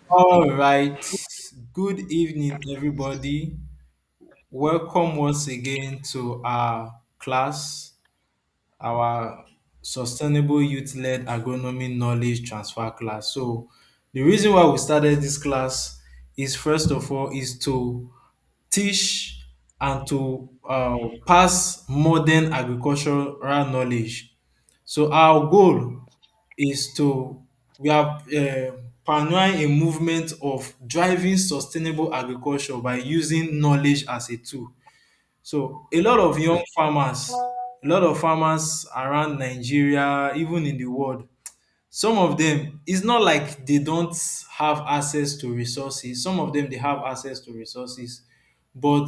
All right. Good evening, everybody. Welcome once again to our class, our Sustainable Youth Led Agronomy Knowledge Transfer class. So, the reason why we started this class is first of all is to teach and to pass modern agricultural knowledge. So our goal is to we are pioneering a movement of driving sustainable agriculture by using knowledge as a tool. So a lot of farmers around Nigeria, even in the world, some of them, it's not like they don't have access to resources. Some of them they have access to resources, but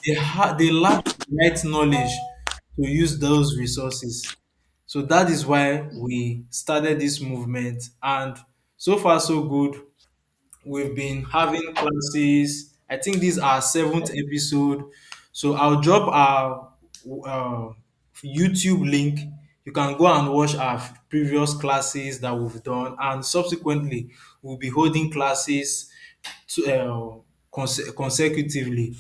they lack the right knowledge to use those resources. So that is why we started this movement, and so far so good. We've been having classes. I think this is our seventh episode. So I'll drop our uh, YouTube link. You can go and watch our previous classes that we've done, and subsequently, we'll be holding classes consecutively.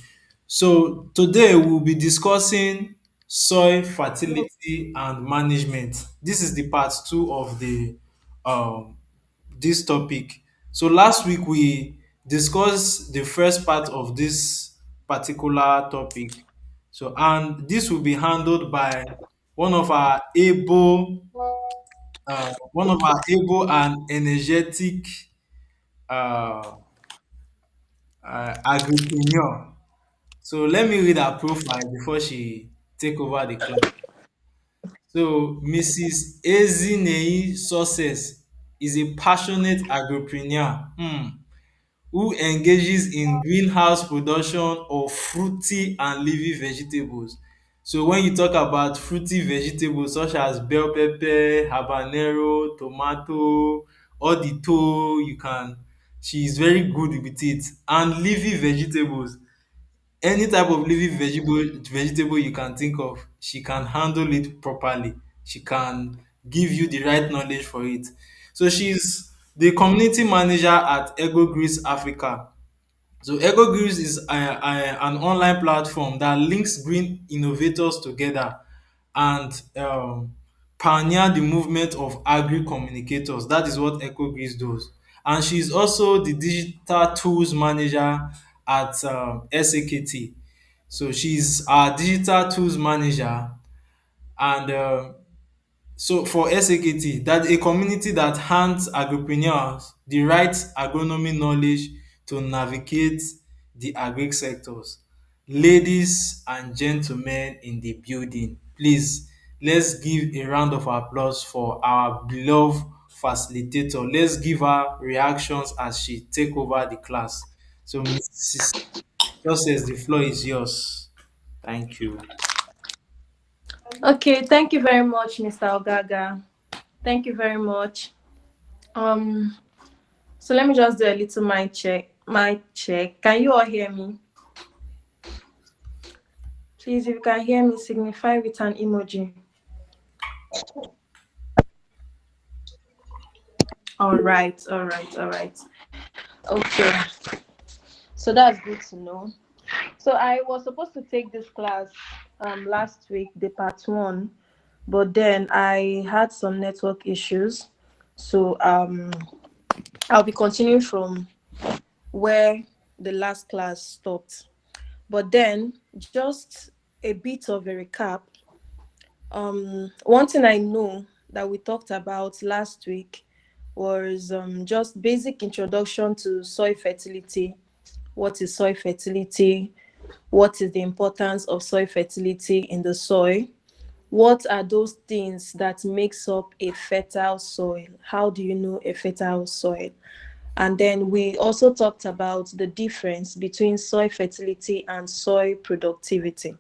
So today we'll be discussing soil fertility and management. This is the part two of the um, this topic. So last week we discussed the first part of this particular topic. So and this will be handled by one of our able and energetic uh, agripreneur. So let me read her profile before she take over the class. So Mrs. Ezinei Success is a passionate agripreneur. Who engages in greenhouse production of fruity and leafy vegetables. So when you talk about fruity vegetables such as bell pepper, habanero, tomato, all the you can, she is very good with it. And leafy vegetables, any type of leafy vegetable you can think of, she can handle it properly. She can give you the right knowledge for it. So she's the community manager at Ego Greece Africa. So EcoGreens is an online platform that links green innovators together and pioneer the movement of agri-communicators. That is what EcoGreens does. And she is also the digital tools manager at SAKT. So she's our digital tools manager, and so for SAKT, that's a community that hands agripreneurs the right agronomy knowledge to navigate the agric sectors. Ladies and gentlemen in the building, please let's give a round of applause for our beloved facilitator. Let's give her reactions as she take over the class. So Mrs. Success, the floor is yours. Thank you. Okay, thank you very much, Mr. Ogaga. Thank you very much. Um, so let me just do a little mic check. Mic check. Can you all hear me? Please, if you can hear me, signify with an emoji. All right, all right, all right. Okay, so that's good to know. So I was supposed to take this class last week, the part one, but then I had some network issues. So I'll be continuing from where the last class stopped. But then, just a bit of a recap. One thing I know that we talked about last week was just basic introduction to soil fertility. What is soil fertility? What is the importance of soil fertility in the soil? What are those things that makes up a fertile soil? How do you know a fertile soil? And then we also talked about the difference between soil fertility and soil productivity.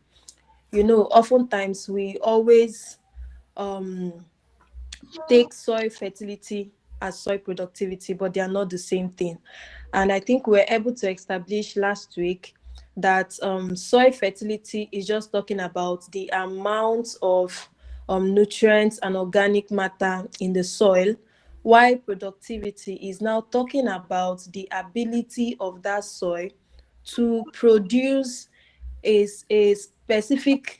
Oftentimes we always um, take soil fertility as soil productivity, but they are not the same thing. And I think we were able to establish last week that soil fertility is just talking about the amount of nutrients and organic matter in the soil, while productivity is now talking about the ability of that soil to produce a specific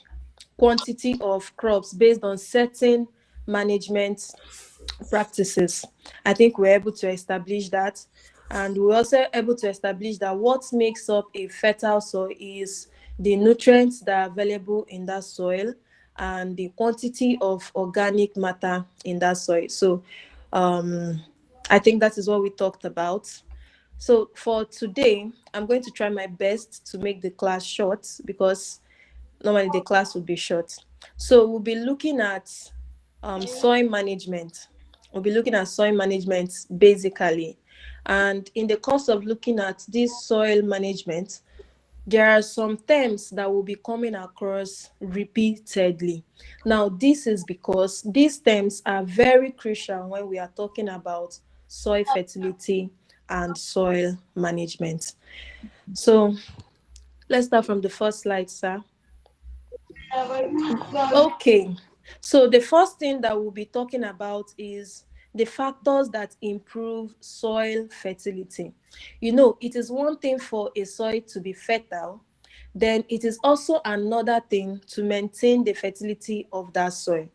quantity of crops based on certain management practices. I think we're able to establish that. And we're also able to establish that what makes up a fertile soil is the nutrients that are available in that soil and the quantity of organic matter in that soil. So um, I think that is what we talked about. So for today, I'm going to try my best to make the class short because normally the class would be short. So we'll be looking at soil management. We'll be looking at soil management basically. And in the course of looking at this soil management, there are some terms that will be coming across repeatedly. Now, this is because these terms are very crucial when we are talking about soil fertility and soil management. So let's start from the first slide, sir. Okay, so the first thing that we'll be talking about is the factors that improve soil fertility. You know, it is one thing for a soil to be fertile, then it is also another thing to maintain the fertility of that soil.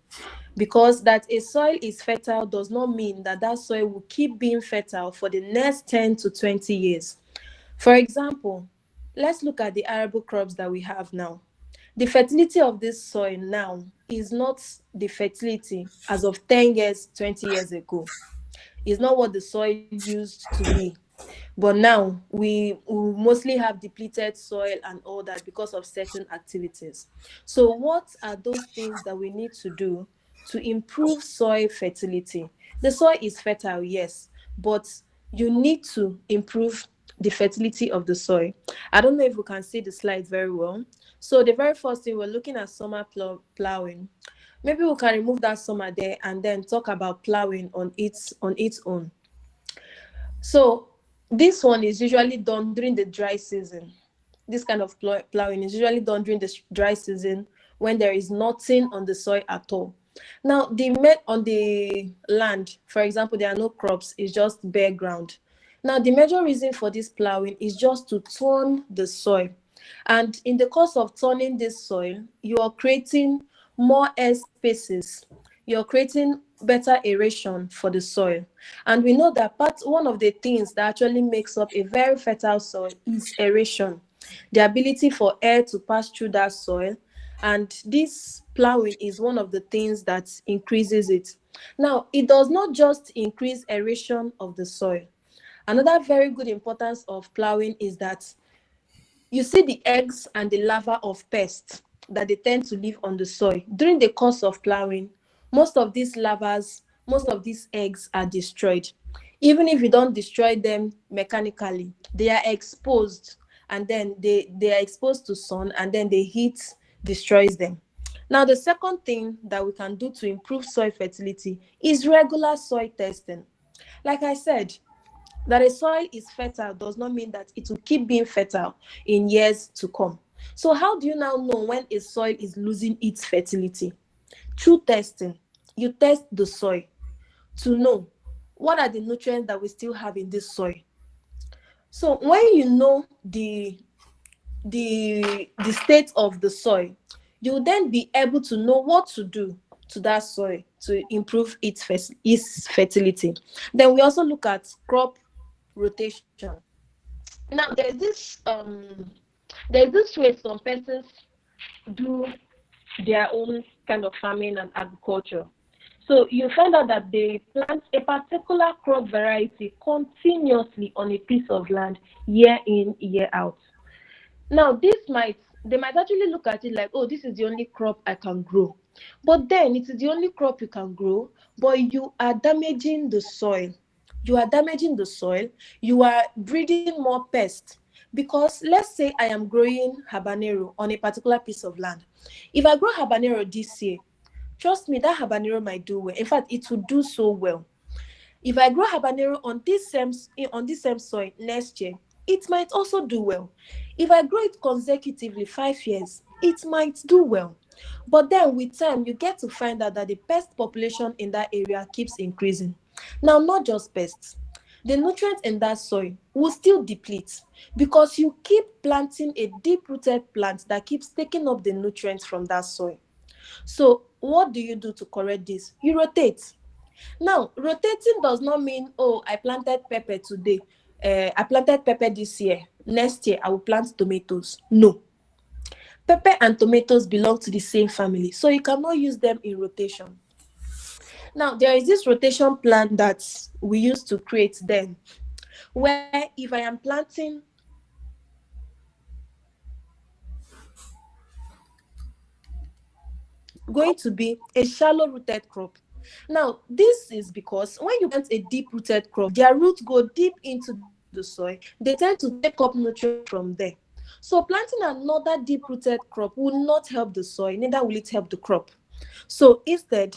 Because that a soil is fertile does not mean that that soil will keep being fertile for the next 10 to 20 years. For example, let's look at the arable crops that we have now. The fertility of this soil now is not the fertility as of 10 years, 20 years ago. It's not what the soil used to be. But now we mostly have depleted soil and all that because of certain activities. So what are those things that we need to do to improve soil fertility? The soil is fertile, yes, but you need to improve the fertility of the soil. I don't know if we can see the slide very well. So the very first thing, we're looking at summer plowing. Maybe we can remove that summer there and then talk about plowing on its own. So this one is usually done during the dry season. This kind of plowing is usually done during the dry season when there is nothing on the soil at all. Now, the met on the land, for example, there are no crops, it's just bare ground. Now, the major reason for this plowing is just to turn the soil. And in the course of turning this soil, you are creating more air spaces. You're creating better aeration for the soil. And we know that one of the things that actually makes up a very fertile soil is aeration, the ability for air to pass through that soil. And this plowing is one of the things that increases it. Now, it does not just increase aeration of the soil. Another very good importance of plowing is that you see the eggs and the larvae of pests that they tend to live on the soil. During the course of plowing, most of these larvae, most of these eggs are destroyed. Even if you don't destroy them mechanically, they are exposed, and then they are exposed to sun, and then the heat destroys them. Now, the second thing that we can do to improve soil fertility is regular soil testing. Like I said, that a soil is fertile does not mean that it will keep being fertile in years to come. So, how do you now know when a soil is losing its fertility? Through testing. You test the soil to know what are the nutrients that we still have in this soil. So, when you know the state of the soil, you will then be able to know what to do to that soil to improve its fertility. Then we also look at crop rotation. Now there's this way some persons do their own kind of farming and agriculture. So you find out that they plant a particular crop variety continuously on a piece of land year in, year out. Now, they might actually look at it like, oh, this is the only crop I can grow. But then it is the only crop you can grow, but you are damaging the soil. You are damaging the soil. You are breeding more pests. Because let's say I am growing habanero on a particular piece of land. If I grow habanero this year, trust me, that habanero might do well. In fact, it will do so well. If I grow habanero on this same soil next year, it might also do well. If I grow it consecutively 5 years, it might do well. But then with time, you get to find out that the pest population in that area keeps increasing. Now, not just pests, the nutrients in that soil will still deplete because you keep planting a deep rooted plant that keeps taking up the nutrients from that soil. So, what do you do to correct this? You rotate. Now, rotating does not mean, oh, I planted pepper today. I planted pepper this year. Next year, I will plant tomatoes. No. Pepper and tomatoes belong to the same family, so you cannot use them in rotation. Now, there is this rotation plan that we used to create then, where if I am planting going to be a shallow rooted crop. Now, this is because when you plant a deep rooted crop, their roots go deep into the soil. They tend to take up nutrients from there. So, planting another deep rooted crop will not help the soil, neither will it help the crop. So, instead,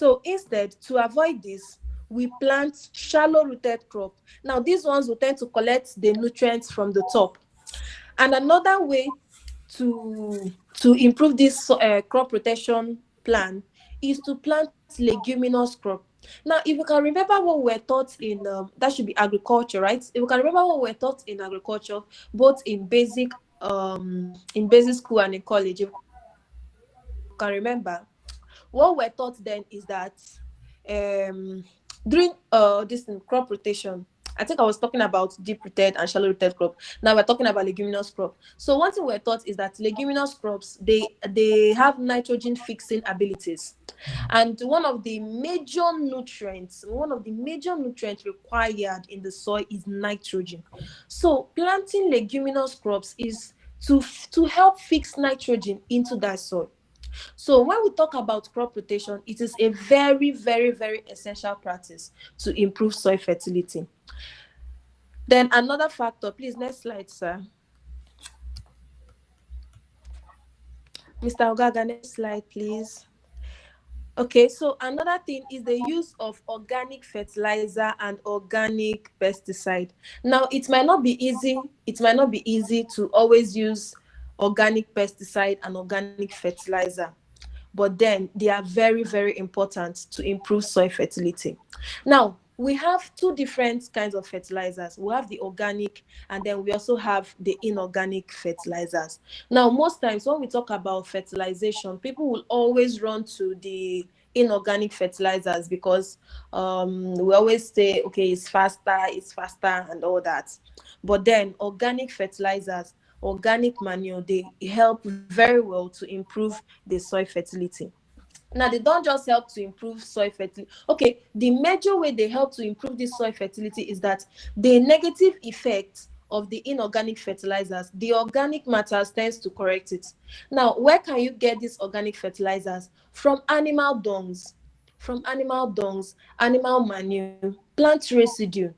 to avoid this, we plant shallow rooted crop. Now, these ones will tend to collect the nutrients from the top. And another way to improve this crop rotation plan is to plant leguminous crop. Now, if you can remember what we're taught in that should be agriculture, right? If you can remember what we're taught in agriculture, both in basic school and in college, if you can remember, what we're taught then is that during this crop rotation, I think I was talking about deep rooted and shallow rooted crop. Now we're talking about leguminous crop. So one thing we're taught is that leguminous crops, they have nitrogen fixing abilities. And one of the major nutrients required in the soil is nitrogen. So planting leguminous crops is to help fix nitrogen into that soil. So when we talk about crop rotation, it is a very, very, very essential practice to improve soil fertility. Then another factor, please, next slide, sir. Mr. Ogaga, next slide, please. Okay, so another thing is the use of organic fertilizer and organic pesticide. Now, it might not be easy to always use organic pesticide and organic fertilizer, but then they are very, very important to improve soil fertility. Now, we have two different kinds of fertilizers. We have the organic, and then we also have the inorganic fertilizers. Now, most times when we talk about fertilization, people will always run to the inorganic fertilizers because we always say, okay, it's faster, and all that. But then organic fertilizers, organic manure, they help very well to improve the soil fertility. Now, they don't just help to improve soil fertility. Okay, the major way they help to improve this soil fertility is that the negative effect of the inorganic fertilizers, the organic matters tends to correct it. Now, where can you get these organic fertilizers? From animal dungs, animal manure, plant residue.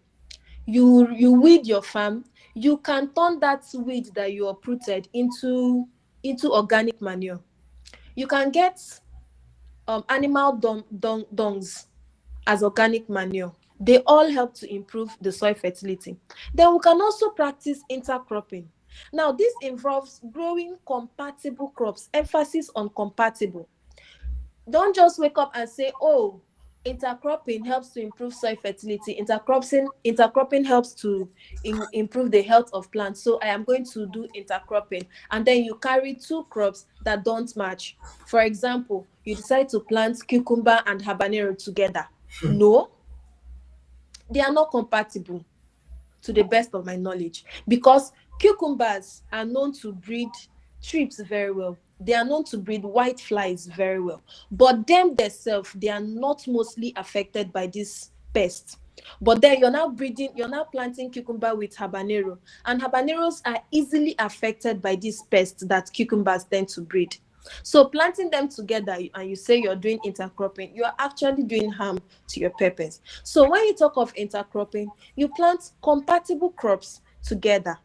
You weed your farm, you can turn that weed that you uprooted into organic manure. You can get animal dungs as organic manure. They all help to improve the soil fertility. Then we can also practice intercropping. Now, this involves growing compatible crops, emphasis on compatible. Don't just wake up and say, oh, intercropping helps to improve soil fertility. Intercropping helps to improve the health of plants, so I am going to do intercropping. And then you carry two crops that don't match. For example, you decide to plant cucumber and habanero together. No, they are not compatible, to the best of my knowledge, because cucumbers are known to breed thrips very well. They are known to breed white flies very well. But them themselves, they are not mostly affected by this pest. But then you're now planting cucumber with habanero, and habaneros are easily affected by this pest that cucumbers tend to breed. So planting them together and you say you're doing intercropping, you are actually doing harm to your peppers. So when you talk of intercropping, you plant compatible crops together.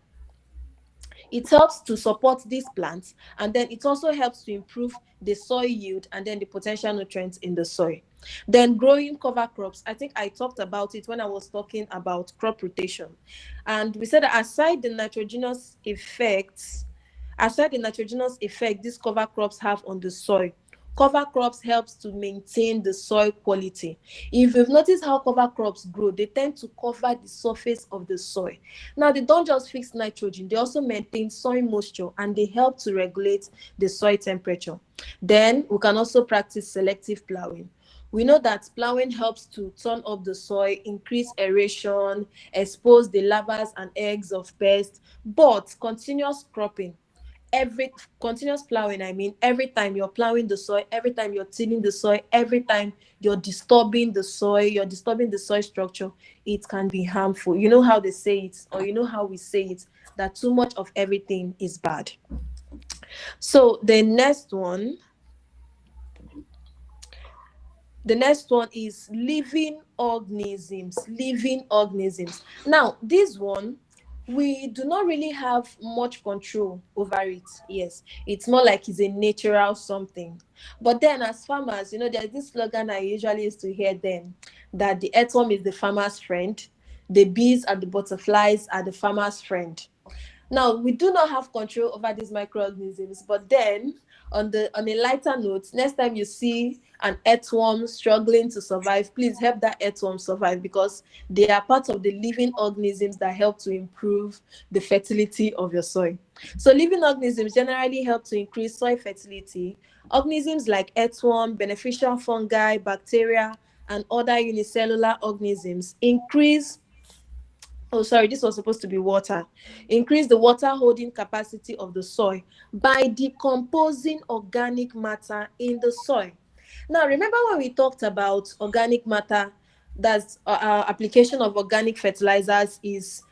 It helps to support these plants, and then it also helps to improve the soil yield and then the potential nutrients in the soil. Then growing cover crops, I think I talked about it when I was talking about crop rotation. And we said that aside the nitrogenous effect these cover crops have on the soil, Cover crops helps to maintain the soil quality. If you've noticed how cover crops grow, they tend to cover the surface of the soil. Now, they don't just fix nitrogen, they also maintain soil moisture and they help to regulate the soil temperature. Then we can also practice selective plowing. We know that plowing helps to turn up the soil, increase aeration, expose the larvae and eggs of pests, but continuous cropping, every continuous plowing, I mean, every time you're plowing the soil, every time you're tilling the soil, every time you're disturbing the soil structure, it can be harmful. You know how they say it, or you know how we say it, that too much of everything is bad. So the next one is living organisms. Now, this one, we do not really have much control over it. Yes, it's more like it's a natural something. But then, as farmers, there's this slogan I usually used to hear then, that the earthworm is the farmer's friend, the bees and the butterflies are the farmer's friend. Now, we do not have control over these microorganisms, but then, on a lighter note, next time you see an earthworm struggling to survive, please help that earthworm survive, because they are part of the living organisms that help to improve the fertility of your soil. So living organisms generally help to increase soil fertility. Organisms like earthworm, beneficial fungi, bacteria, and other unicellular organisms increase, oh sorry, this was supposed to be water, increase the water holding capacity of the soil by decomposing organic matter in the soil. Now, remember when we talked about organic matter, that's application of organic fertilizers is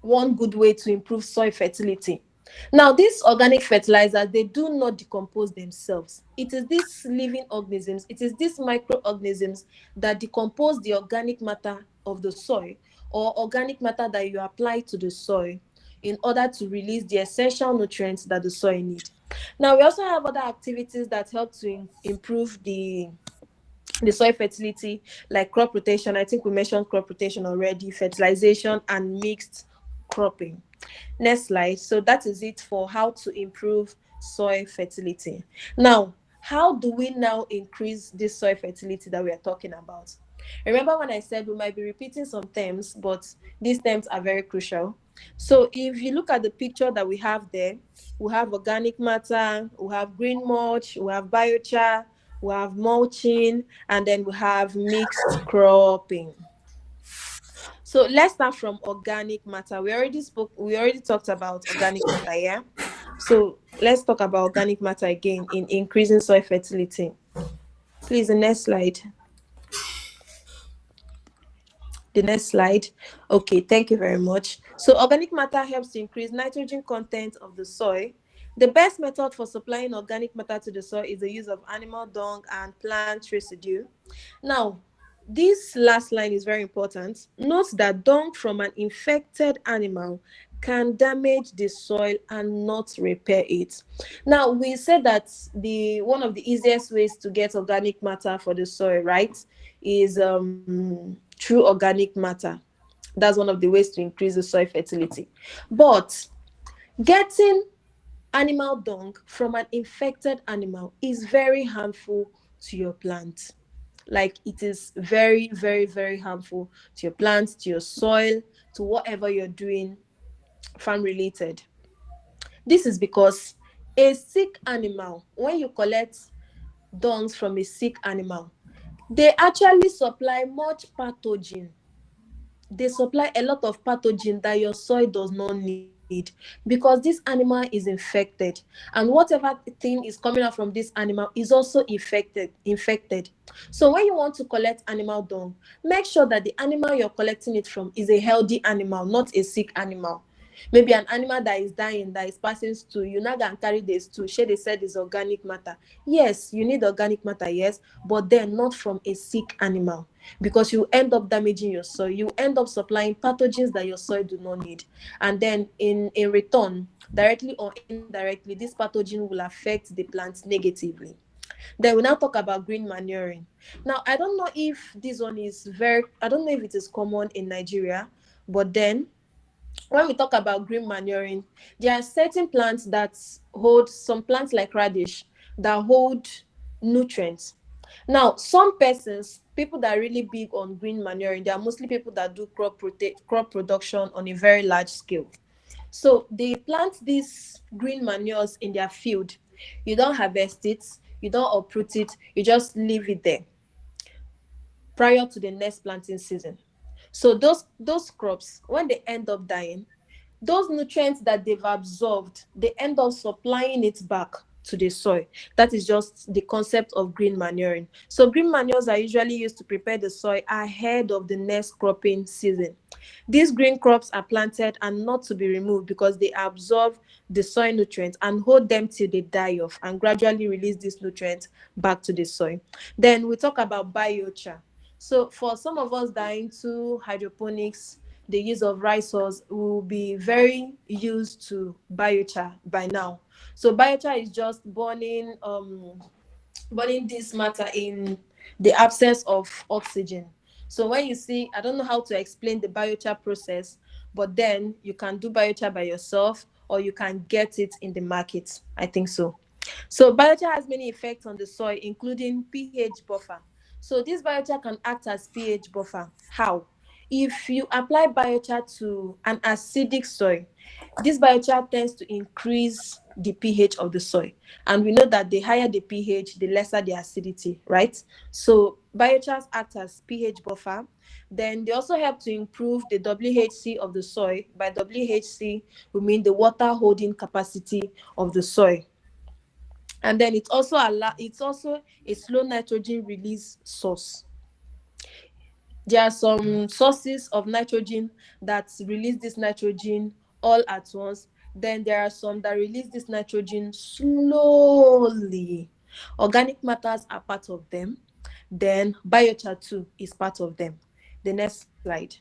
one good way to improve soil fertility. Now, these organic fertilizers, they do not decompose themselves. It is these living organisms, it is these microorganisms that decompose the organic matter of the soil, or organic matter that you apply to the soil, in order to release the essential nutrients that the soil need. Now, we also have other activities that help to improve the soil fertility, like crop rotation. I think we mentioned crop rotation already, fertilization, and mixed cropping. Next slide. So that is it for how to improve soil fertility. Now, how do we now increase this soil fertility that we are talking about? Remember when I said we might be repeating some terms, but these terms are very crucial. So if you look at the picture that we have there, we have organic matter, we have green mulch, we have biochar, we have mulching, and then we have mixed cropping. So let's start from organic matter. We already talked about organic matter, yeah? So let's talk about organic matter again in increasing soil fertility. Please, the next slide. The next slide. Okay, thank you very much. So organic matter helps to increase nitrogen content of the soil. The best method for supplying organic matter to the soil is the use of animal dung and plant residue. Now, this last line is very important. Note that dung from an infected animal can damage the soil and not repair it. Now, we said that the one of the easiest ways to get organic matter for the soil, right, is through organic matter. That's one of the ways to increase the soil fertility. But getting animal dung from an infected animal is very harmful to your plant. Like, it is very, very, very harmful to your plants, to your soil, to whatever you're doing farm related. This is because a sick animal, when you collect dungs from a sick animal, they actually supply much pathogen. They supply a lot of pathogen that your soil does not need, because this animal is infected, and whatever thing is coming out from this animal is also infected. So when you want to collect animal dung, make sure that the animal you're collecting it from is a healthy animal, not a sick animal. Maybe an animal that is dying, that is passing stool, you now go and carry the stool, shey they said is organic matter. Yes, you need organic matter, yes, but then not from a sick animal, because you end up damaging your soil. You end up supplying pathogens that your soil do not need, and then in return, directly or indirectly, this pathogen will affect the plant negatively. Then we now talk about green manuring. Now, I don't know if it is common in Nigeria, but then when we talk about green manuring, there are certain plants that hold, some plants like radish, that hold nutrients. Now, some persons, people that are really big on green manuring, they are mostly people that do crop production on a very large scale. So they plant these green manures in their field. You don't harvest it, you don't uproot it, you just leave it there prior to the next planting season. So those crops, when they end up dying, those nutrients that they've absorbed, they end up supplying it back to the soil. That is just the concept of green manuring. So green manures are usually used to prepare the soil ahead of the next cropping season. These green crops are planted and not to be removed because they absorb the soil nutrients and hold them till they die off and gradually release these nutrients back to the soil. Then we talk about biochar. So for some of us that are into hydroponics, the use of risers, will be very used to biochar by now. So biochar is just burning this matter in the absence of oxygen. So when you see, I don't know how to explain the biochar process, but then you can do biochar by yourself or you can get it in the market. I think so. So biochar has many effects on the soil, including pH buffer. So this biochar can act as pH buffer. How? If you apply biochar to an acidic soil, this biochar tends to increase the pH of the soil. And we know that the higher the pH, the lesser the acidity, right? So biochars act as pH buffer. Then they also help to improve the WHC of the soil. By WHC, we mean the water holding capacity of the soil. And then it's also a slow nitrogen release source. There are some sources of nitrogen that release this nitrogen all at once. Then there are some that release this nitrogen slowly. Organic matters are part of them. Then biochar too is part of them. The next slide.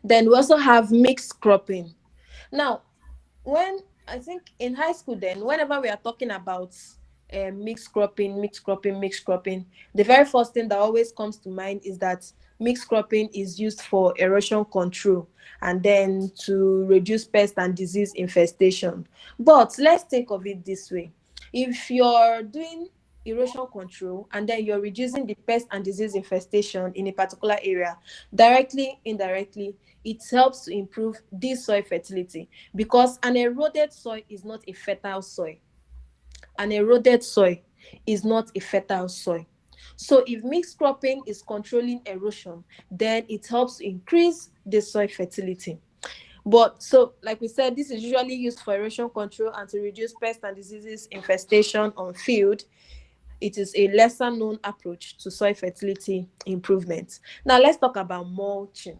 Then we also have mixed cropping. Now, when I think in high school, then whenever we are talking about mixed cropping, the very first thing that always comes to mind is that mixed cropping is used for erosion control and then to reduce pest and disease infestation. But let's think of it this way: if you're doing erosion control and then you're reducing the pest and disease infestation in a particular area, directly, indirectly, it helps to improve this soil fertility, because an eroded soil is not a fertile soil. An eroded soil is not a fertile soil. So if mixed cropping is controlling erosion, then it helps to increase the soil fertility. But so, like we said, this is usually used for erosion control and to reduce pest and diseases infestation on field. It is a lesser known approach to soil fertility improvement. Now let's talk about mulching.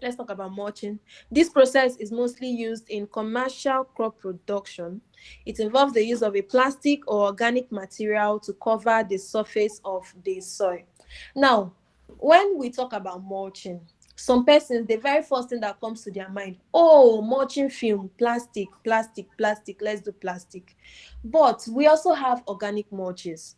Let's talk about mulching. This process is mostly used in commercial crop production. It involves the use of a plastic or organic material to cover the surface of the soil. Now, when we talk about mulching, some persons, the very first thing that comes to their mind, oh, mulching film, plastic, plastic, plastic, let's do plastic. But we also have organic mulches.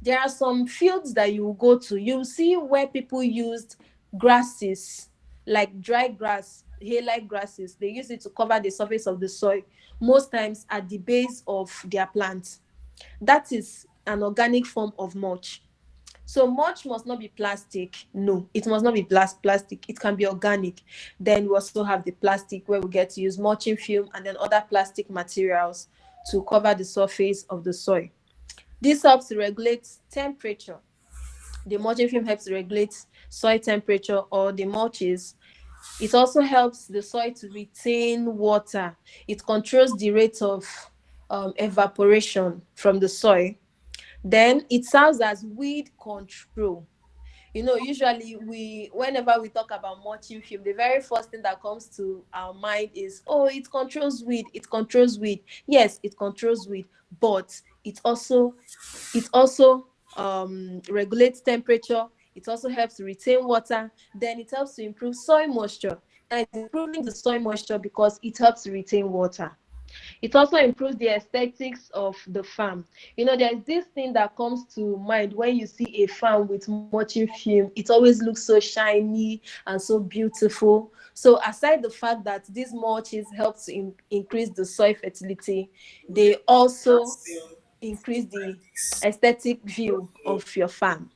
There are some fields that you will go to, you'll see where people used grasses, like dry grass, hair-like grasses. They use it to cover the surface of the soil, most times at the base of their plants. That is an organic form of mulch. So mulch must not be plastic. No, it must not be plastic. It can be organic. Then we also have the plastic, where we get to use mulching film and then other plastic materials to cover the surface of the soil. This helps to regulate temperature. The mulching film helps to regulate soil temperature or the mulches. It also helps the soil to retain water. It controls the rate of evaporation from the soil. Then it serves as weed control. Usually whenever we talk about mulching film, the very first thing that comes to our mind is, oh, it controls weed, it controls weed. Yes, it controls weed, but it also regulates temperature. It also helps to retain water. Then it helps to improve soil moisture. Now it's improving the soil moisture because it helps to retain water. It also improves the aesthetics of the farm. There's this thing that comes to mind when you see a farm with mulching film. It always looks so shiny and so beautiful. So aside the fact that these mulches help to increase the soil fertility, they also increase the aesthetic view of your farm.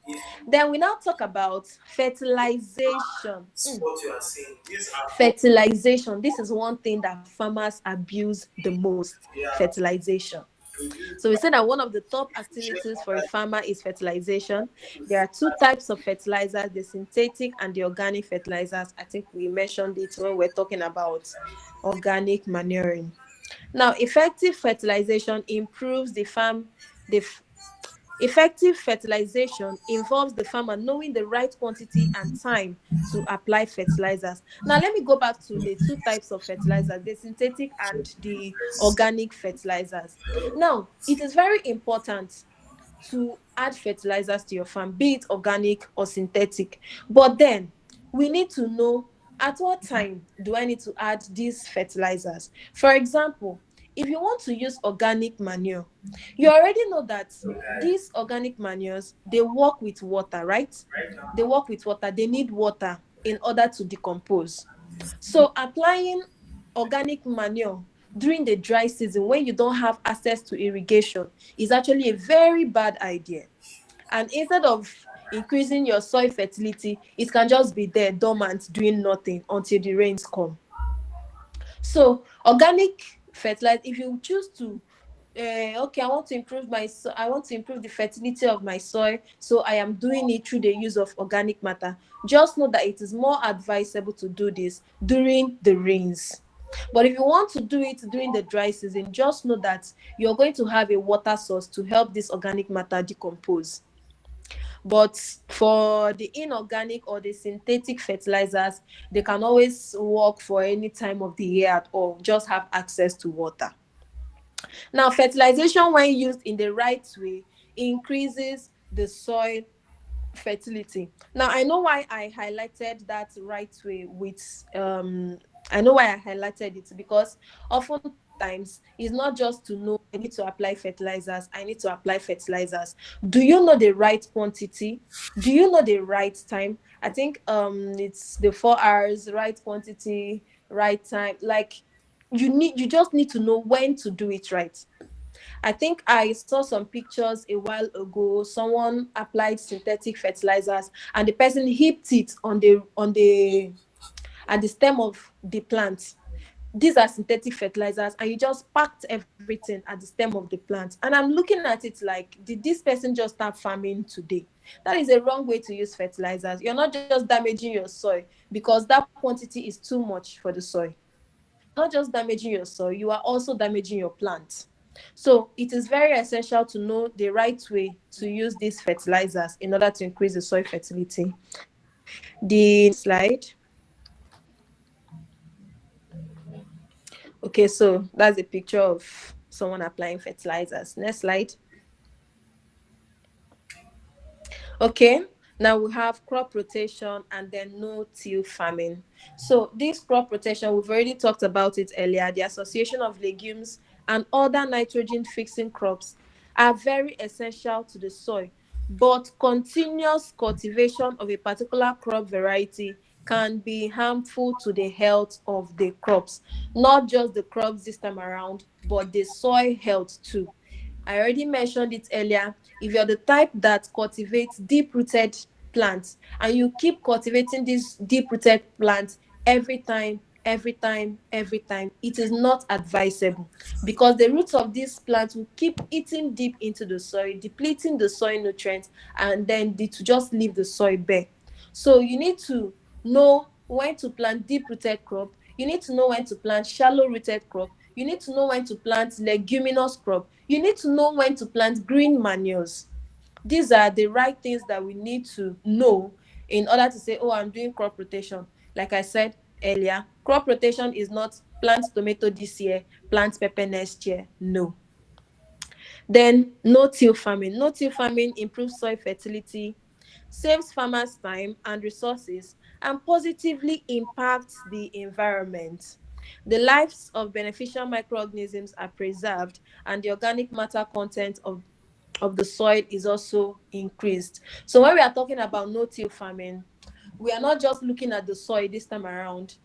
Then we now talk about fertilization. What you are saying, these are all, Fertilization. This is one thing that farmers abuse the most. yeah, Fertilization. produce So we by said that one of the top efficient activities for a water farmer is fertilization. There are two use. types of fertilizers, the synthetic and the organic fertilizers. I think we mentioned it when we're talking about organic manuring. Now, the effective fertilization involves the farmer knowing the right quantity and time to apply fertilizers. Now, let me go back to the two types of fertilizers, the synthetic and the organic fertilizers. Now, it is very important to add fertilizers to your farm, be it organic or synthetic. But then we need to know, at what time do I need to add these fertilizers? For example, if you want to use organic manure, you already know that So guys, these organic manures, they work with water, right? right now, They work with water, they need water in order to decompose. So applying organic manure during the dry season when you don't have access to irrigation is actually a very bad idea. And instead of increasing your soil fertility, it can just be there dormant doing nothing until the rains come. So organic fertilizer, if you choose to okay, I want to improve the fertility of my soil, so I am doing it through the use of organic matter. Just know that it is more advisable to do this during the rains. But if you want to do it during the dry season, just know that you're going to have a water source to help this organic matter decompose. But for the inorganic or the synthetic fertilizers, they can always work for any time of the year at all, just have access to water. Now, fertilization, when used in the right way, increases the soil fertility. Now, I know why I highlighted that right way with I know why I highlighted it, because oftentimes it's not just to know I need to apply fertilizers, I need to apply fertilizers. Do you know the right quantity? Do you know the right time? I think it's the 4 hours, right quantity, right time. Like, you just need to know when to do it right. I think I saw some pictures a while ago. Someone applied synthetic fertilizers and the person heaped it on the at the stem of the plant. These are synthetic fertilizers, and you just packed everything at the stem of the plant. And I'm looking at it like, did this person just start farming today? That is a wrong way to use fertilizers. You're not just damaging your soil because that quantity is too much for the soil. You're not just damaging your soil, you are also damaging your plant. So it is very essential to know the right way to use these fertilizers in order to increase the soil fertility. The next slide. Okay, so that's a picture of someone applying fertilizers. Next slide. Okay, now we have crop rotation and then no-till farming. So this crop rotation, we've already talked about it earlier. The association of legumes and other nitrogen-fixing crops are very essential to the soil, but continuous cultivation of a particular crop variety can be harmful to the health of the crops. Not just the crops this time around, but the soil health too. I already mentioned it earlier. If you're the type that cultivates deep rooted plants and you keep cultivating these deep rooted plants every time, it is not advisable, because the roots of these plants will keep eating deep into the soil, depleting the soil nutrients, and then to just leave the soil bare. So you need to know when to plant deep rooted crop. You need to know when to plant shallow rooted crop. You need to know when to plant leguminous crop. You need to know when to plant green manures. These are the right things that we need to know in order to say, oh, I'm doing crop rotation. Like I said earlier, crop rotation is not plant tomato this year, plant pepper next year. No. Then no-till farming. No-till farming improves soil fertility, saves farmers time and resources, and positively impacts the environment. The lives of beneficial microorganisms are preserved, and the organic matter content of the soil is also increased. So when we are talking about no-till farming, we are not just looking at the soil this time around.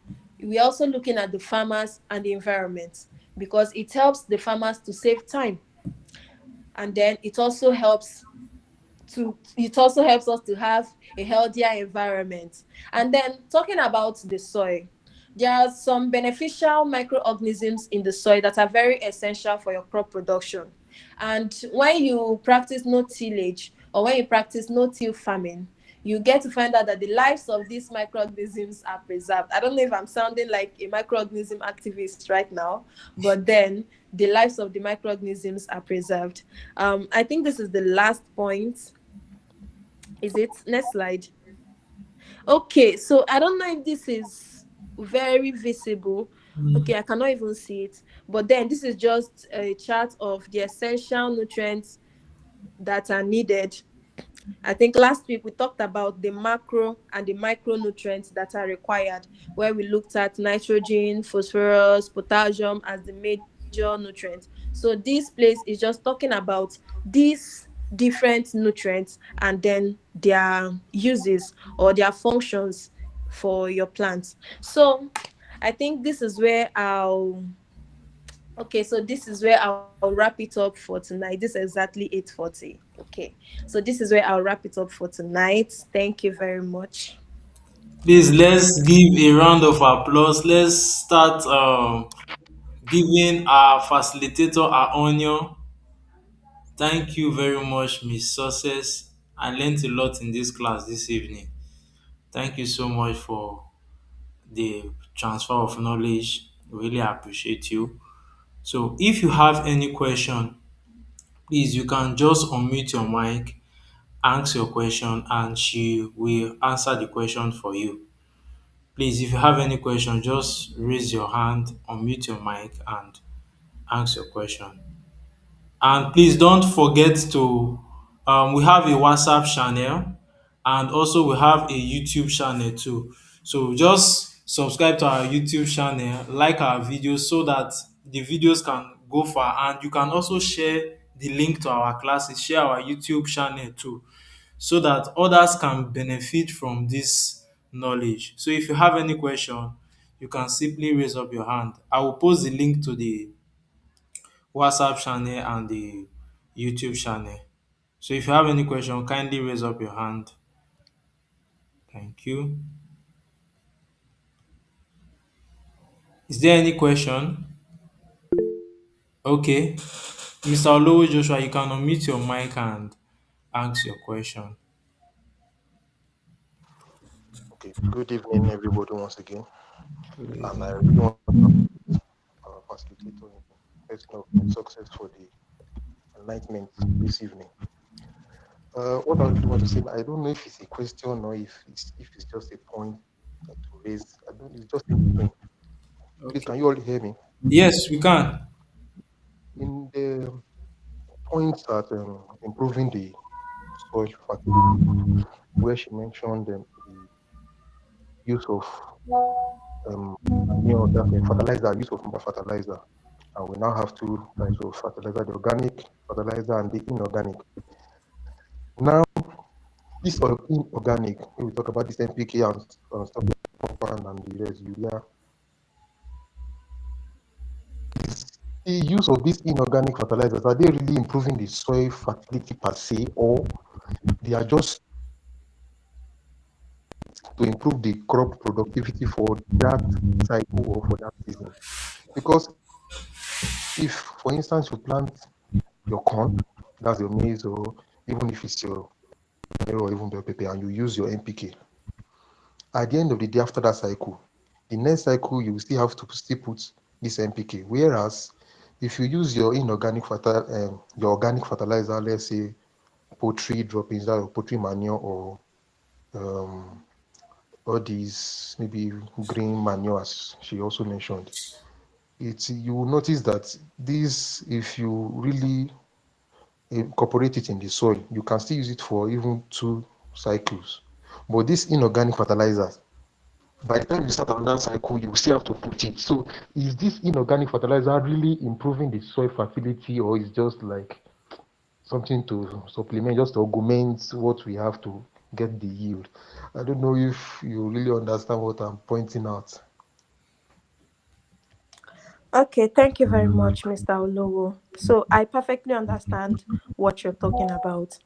We are also looking at the farmers and the environment, because it helps the farmers to save time. and then it also helps us to have a healthier environment. And then talking about the soil, there are some beneficial microorganisms in the soil that are very essential for your crop production. And when you practice no tillage, or when you practice no till farming, you get to find out that the lives of these microorganisms are preserved. I don't know if I'm sounding like a microorganism activist right now, but then the lives of the microorganisms are preserved. I think this is the last point. Is it? Next slide. Okay, so I don't know if this is very visible. Okay, I cannot even see it. But then this is just a chart of the essential nutrients that are needed. I think last week we talked about the macro and the micronutrients that are required, where we looked at nitrogen, phosphorus, potassium as the major nutrients. So this place is just talking about these different nutrients and then their uses or their functions for your plants. So I think this is where I'll okay, so this is where I'll wrap it up for tonight. This is exactly 8:40. Okay. So this is where I'll wrap it up for tonight. Thank you very much. Please let's give a round of applause. Let's start giving our facilitator our onion. Thank you very much, Miss Success. I learned a lot in this class this evening. Thank you so much for the transfer of knowledge. Really appreciate you. So, if you have any question, please you can just unmute your mic, ask your question, and she will answer the question for you. Please, if you have any question, just raise your hand, unmute your mic, and ask your question. And please don't forget to we have a WhatsApp channel, and also we have a YouTube channel too. So just subscribe to our YouTube channel, like our videos so that the videos can go far, and you can also share the link to our classes, share our YouTube channel too, so that others can benefit from this knowledge. So if you have any question, you can simply raise up your hand. I will post the link to the WhatsApp channel and the YouTube channel. So if you have any question, kindly raise up your hand. Thank you. Is there any question? Okay. Mr. Olowo Joshua, you can unmute your mic and ask your question. Okay, good evening, everybody, once again. Good And I evening. really want to thank our facilitator in person of my success for the enlightenment this evening. What I really want to say, I don't know if it's a question or if it's just a point to raise. I don't. It's just in between. Please, Okay. can you all hear me? Yes, we can. In the points that improving the soil fertility, where she mentioned the use of um, that fertilizer, use of fertilizer. And we now have two types of fertilizer, the organic fertilizer and the inorganic. Now, this inorganic, when we talk about this NPK and stuff like that, and the rest, urea, the use of these inorganic fertilizers, are they really improving the soil fertility per se, or they are just to improve the crop productivity for that cycle or for that season? Because if, for instance, you plant your corn, that's your maize, or even if it's your or even bell pepper, and you use your NPK, at the end of the day, after that cycle, the next cycle you will still have to still put this NPK. Whereas if you use your your organic fertilizer, let's say poultry droppings, that or poultry manure, or um, all these maybe green manure, as she also mentioned, you will notice that this, if you really incorporate it in the soil, you can still use it for even 2 cycles. But these inorganic fertilizers, by the time you start another cycle, you still have to put it. So is this inorganic fertilizer really improving the soil fertility, or is just like something to supplement, just to augment what we have to get the yield? I don't know if you really understand what I'm pointing out. Okay, thank you very much, Mr. Olowo. So I perfectly understand what you're talking about.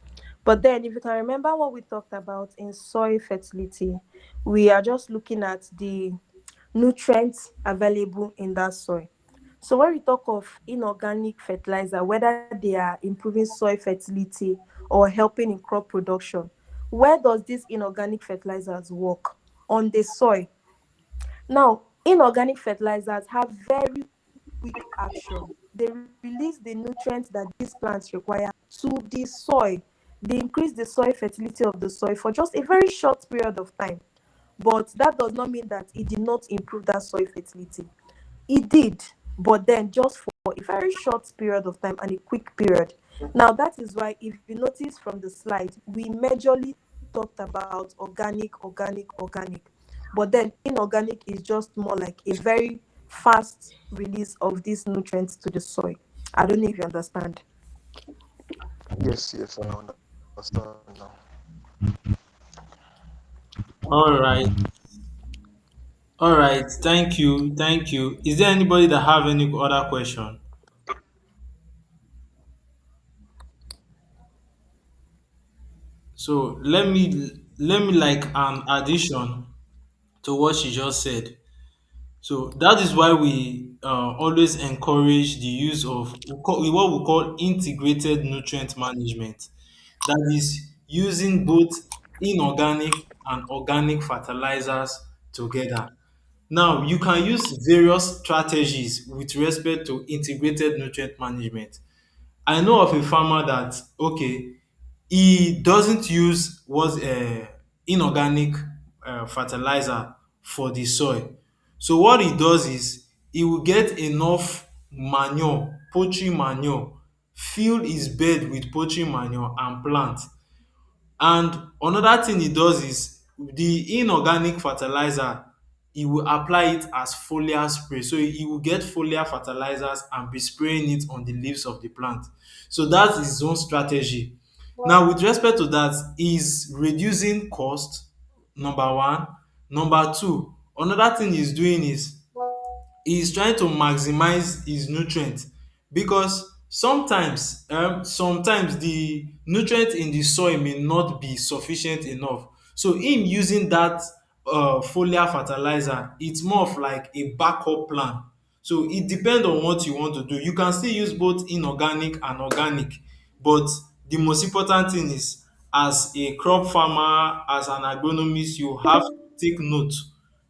But then, if you can remember what we talked about in soil fertility, we are just looking at the nutrients available in that soil. So when we talk of inorganic fertilizer, whether they are improving soil fertility or helping in crop production, where does these inorganic fertilizers work? On the soil. Now, inorganic fertilizers have very quick action. They release the nutrients that these plants require to the soil. They increase the soil fertility of the soil for just a very short period of time. But that does not mean that it did not improve that soil fertility. It did, but then just for a very short period of time and a quick period. Now, that is why, if you notice from the slide, we majorly talked about organic. But then inorganic is just more like a very fast release of these nutrients to the soil. I don't know if you understand. Yes, yes, I understand now. All right. All right. Thank you. Thank you. Is there anybody that have any other question? So let me like an addition to what she just said. So that is why we always encourage the use of what we call integrated nutrient management. That is using both inorganic and organic fertilizers together. Now, you can use various strategies with respect to integrated nutrient management. I know of a farmer that, okay, he doesn't use what inorganic fertilizer for the soil. So what he does is he will get enough manure, poultry manure, fill his bed with poultry manure and plant. And another thing he does is the inorganic fertilizer, he will apply it as foliar spray. So he will get foliar fertilizers and be spraying it on the leaves of the plant. So that's his own strategy. Now, with respect to that, he's reducing cost, number one. Number two, another thing he's doing is he's trying to maximize his nutrient, because sometimes the nutrient in the soil may not be sufficient enough. So him using that foliar fertilizer, it's more of like a backup plan. So it depends on what you want to do. You can still use both inorganic and organic, but the most important thing is, as a crop farmer, as an agronomist, you have to take note,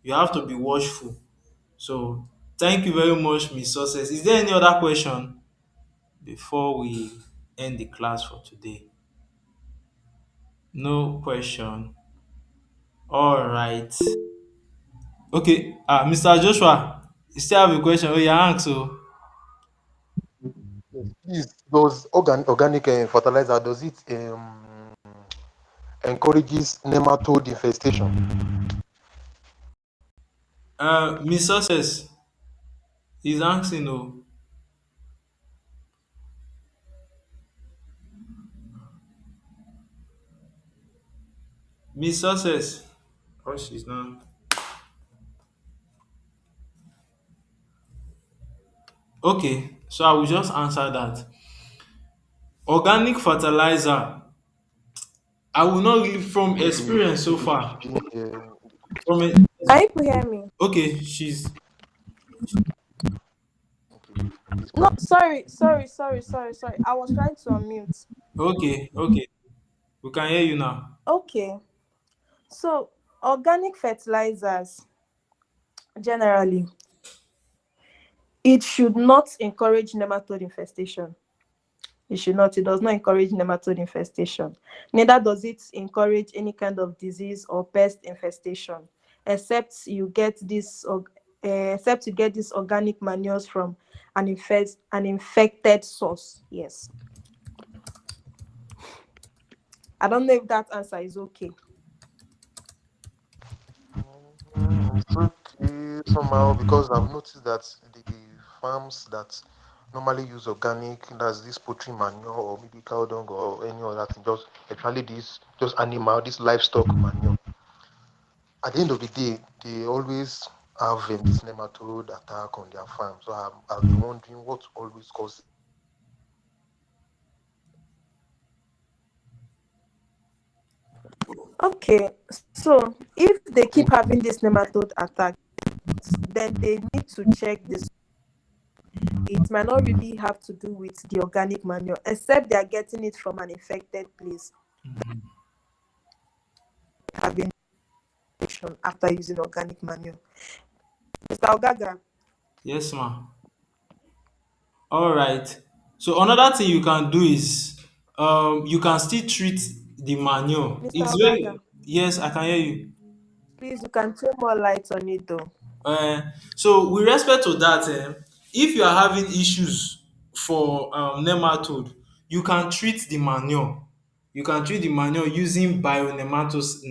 you have to be watchful. So thank you very much, Miss Success. Is there any other question before we end the class for today? No question. All right. Okay. Mr. Joshua, you still have a question? Oh, yeah, ask. So, Yes, please, those organic fertilizer, does it encourages nematode infestation? Miss Success is asking. Oh, Miss Success. Oh, she's not. Okay. So I will just answer that. Organic fertilizer. I will not give from Maybe experience so maybe she far. didn't From a, Are you able to hear me? okay, she's okay, please go No, ahead. sorry. I was trying to unmute. okay. Okay, we can hear you now. Okay. So, organic fertilizers generally, it should not encourage nematode infestation. It should not. It does not encourage nematode infestation. Neither does it encourage any kind of disease or pest infestation, except you get except you get these organic manures from an infected source. Yes. I don't know if that answer is okay. It's okay somehow because I've noticed that the farms that normally use organic, that's this poultry manure or maybe cow dung or any other thing, just actually this just animal, this livestock manure. At the end of the day, they always have this nematode attack on their farm. So I'll be wondering what always causes. Okay, so if they keep Thank having this nematode attack, then they need to check this. It might not really have to do with the organic manure, except they are getting it from an infected place, having infection after using organic manure. Mr. Ogaga, Yes, ma. All right. So another thing you can do is you can still treat the manure. Mr. It's Ogaga, very yes, I can hear you. please you can throw more light on it though. Uh, so with respect to that, if you are having issues for nematode, you can treat the manure. You can treat the manure using nematicide.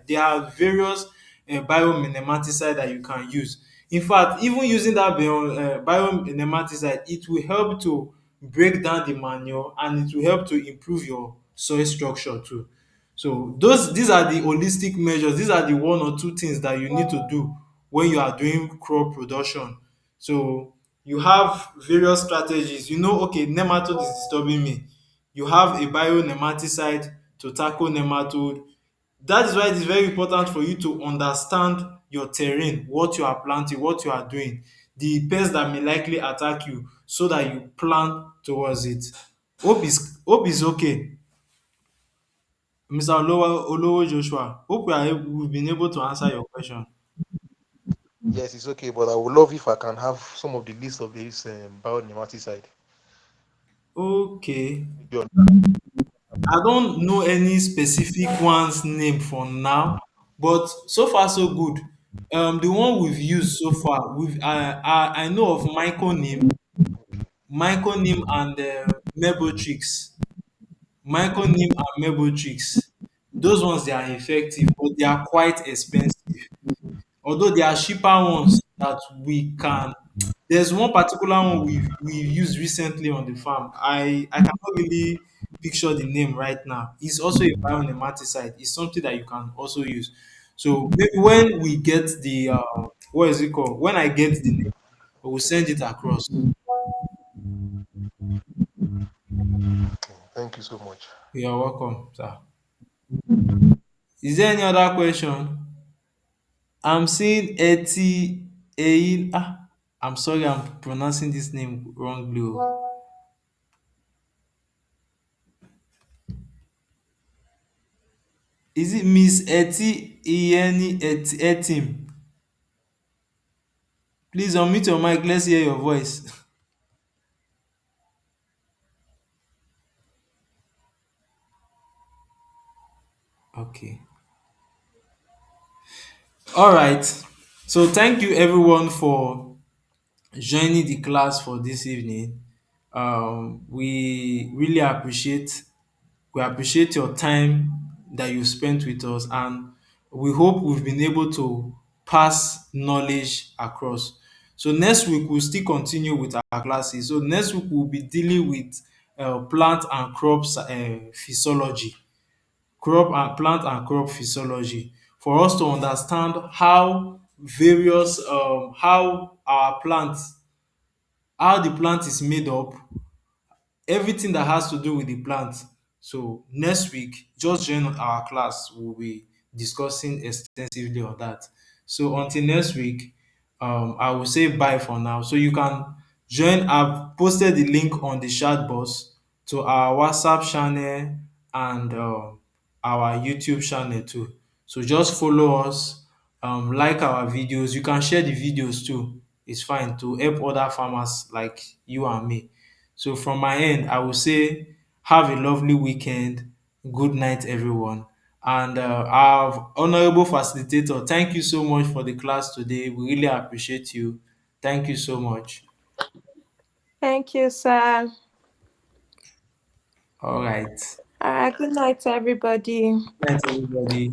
There are various bionematicide that you can use. In fact, even using that bionematicide, it will help to break down the manure and it will help to improve your soil structure too. So these are the holistic measures. These are the one or two things that you need to do when you are doing crop production. So you have various strategies. You know, okay, nematode is disturbing me. You have a bionematicide to tackle nematode. That is why it is very important for you to understand your terrain, what you are planting, what you are doing, the pests that may likely attack you so that you plan towards it. Hope is okay. Mr. Olowo Joshua, hope we've been able to answer your question. Yes, it's okay, but I would love if I can have some of the list of these bionematicide. Okay. Maybe on I don't know any specific one's name for now, but so far so good. The one we've used so far, I know of Myconim and Mebotrix. Myconim and Mebotrix. Those ones they are effective, but they are quite expensive. Although there are cheaper ones that we can. There's one particular one we've used recently on the farm. I cannot really picture the name right now. It's also a bionematicide. It's something that you can also use. So maybe when we get the what is it called? When I get the name, I will send it across. thank you so much. You are welcome, sir. Is there any other question? I'm seeing Eti Ein. I'm sorry, I'm pronouncing this name wrongly. Is it Miss Eti Iyeni Etim? Please unmute your mic. Let's hear your voice. Okay. All right. So thank you everyone for joining the class for this evening. We appreciate your time that you spent with us, and we hope we've been able to pass knowledge across. So next week we'll still continue with our classes. So next week we'll be dealing with plant and crops physiology, plant and crop physiology, for us to understand how various how the plant is made up, everything that has to do with the plant. So next week, just join our class. We'll be discussing extensively on that. So until next week, I will say bye for now. So you can join. I've posted the link on the chat box to our WhatsApp channel and our YouTube channel too. So just follow us, like our videos. You can share the videos too. It's fine to help other farmers like you and me. So from my end, I will say have a lovely weekend. Good night, everyone. And our honorable facilitator, thank you so much for the class today. We really appreciate you. Thank you so much. Thank you, sir. All right. All right, good night, everybody. Good night, everybody.